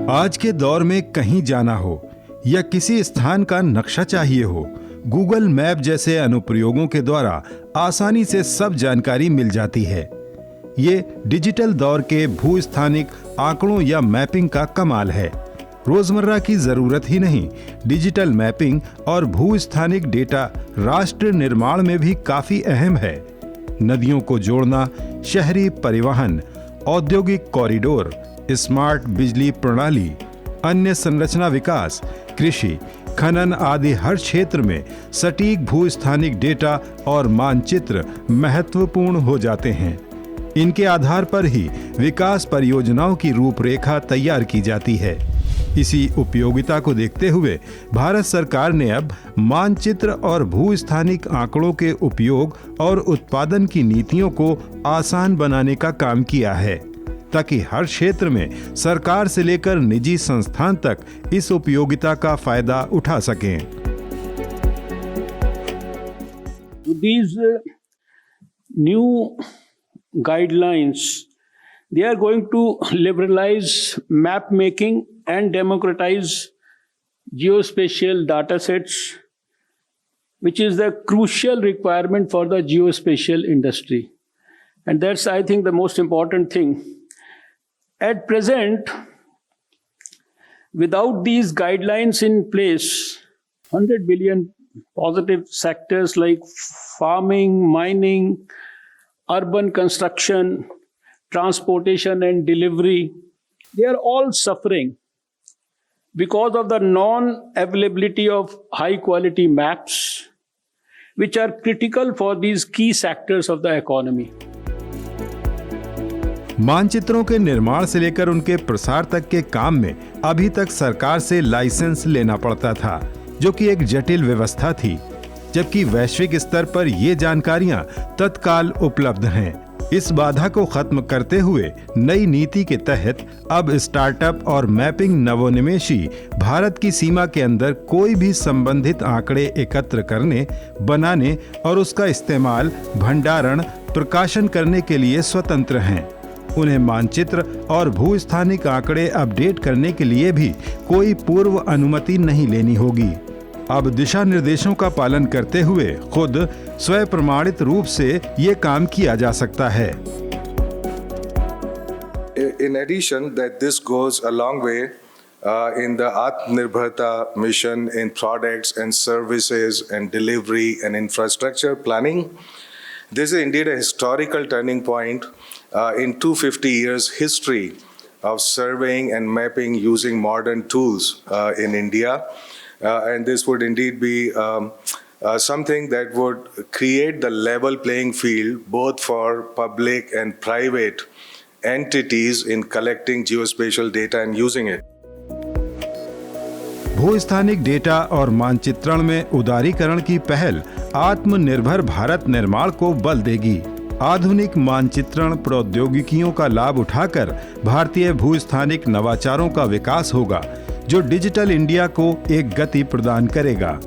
आज के दौर में कहीं जाना हो या किसी स्थान का नक्शा चाहिए हो, गूगल मैप जैसे अनुप्रयोगों के द्वारा आसानी से सब जानकारी मिल जाती है। ये डिजिटल दौर के भूस्थानिक आंकड़ों या मैपिंग का कमाल है। रोजमर्रा की जरूरत ही नहीं, डिजिटल मैपिंग और भूस्थानिक डेटा राष्ट्र निर्माण में भी काफी अहम है। नदियों को जोड़ना, शहरी परिवहन, औद्योगिक कॉरिडोर, स्मार्ट बिजली प्रणाली, अन्य संरचना विकास, कृषि, खनन आदि हर क्षेत्र में सटीक भूस्थानिक डेटा और मानचित्र महत्वपूर्ण हो जाते हैं। इनके आधार पर ही विकास परियोजनाओं की रूपरेखा तैयार की जाती है। इसी उपयोगिता को देखते हुए भारत सरकार ने अब मानचित्र और भूस्थानिक आंकड़ों के उपयोग और उत्पादन की नीतियों को आसान बनाने का काम किया है, ताकि हर क्षेत्र में सरकार से लेकर निजी संस्थान तक इस उपयोगिता का फायदा उठा सकें। These new guidelines, they are going to liberalize map making and democratize geospatial data sets, which is the crucial requirement for the geospatial industry. And that's, I think, the most important thing. At present, without these guidelines in place, 100 billion positive sectors like farming, mining, urban construction, transportation and delivery, they are all suffering because of the non-availability of high-quality maps, which are critical for these key sectors of the economy. मानचित्रों के निर्माण से लेकर उनके प्रसार तक के काम में अभी तक सरकार से लाइसेंस लेना पड़ता था, जो कि एक जटिल व्यवस्था थी, जबकि वैश्विक स्तर पर ये जानकारियां तत्काल उपलब्ध हैं। इस बाधा को खत्म करते हुए नई नीति के तहत अब स्टार्टअप और मैपिंग नवोन्मेषी भारत की सीमा के अंदर कोई भी संबंधित आंकड़े एकत्र करने, बनाने और उसका इस्तेमाल, भंडारण, प्रकाशन करने के लिए स्वतंत्र हैं। उन्हें मानचित्र और भूस्थानिक आंकड़े अपडेट करने के लिए भी कोई पूर्व अनुमति नहीं लेनी होगी। अब दिशा निर्देशों का पालन करते हुए खुद स्वयं प्रमाणित रूप से ये काम किया जा सकता है। In addition, that this goes a long way in the Atmanirbharta mission in products and services and delivery and infrastructure planning. This is indeed a historical turning point in 250 years history of surveying and mapping using modern tools in India. And this would indeed be something that would create the level playing field both for public and private entities in collecting geospatial data and using it. भूस्थानिक data और मानचित्रण में उदारीकरण की पहल आत्मनिर्भर भारत निर्माण को बल देगी। आधुनिक मानचित्रण प्रौद्योगिकियों का लाभ उठाकर भारतीय भूस्थानिक नवाचारों का विकास होगा, जो डिजिटल इंडिया को एक गति प्रदान करेगा।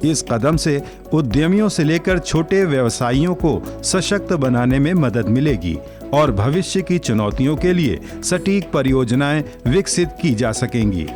इस कदम से उद्यमियों से लेकर छोटे व्यवसायियों को सशक्त बनाने में मदद मिलेगी और भविष्य की चुनौतियों के लिए सटीक परियोजनाएं विकसित की जा सकेंगी।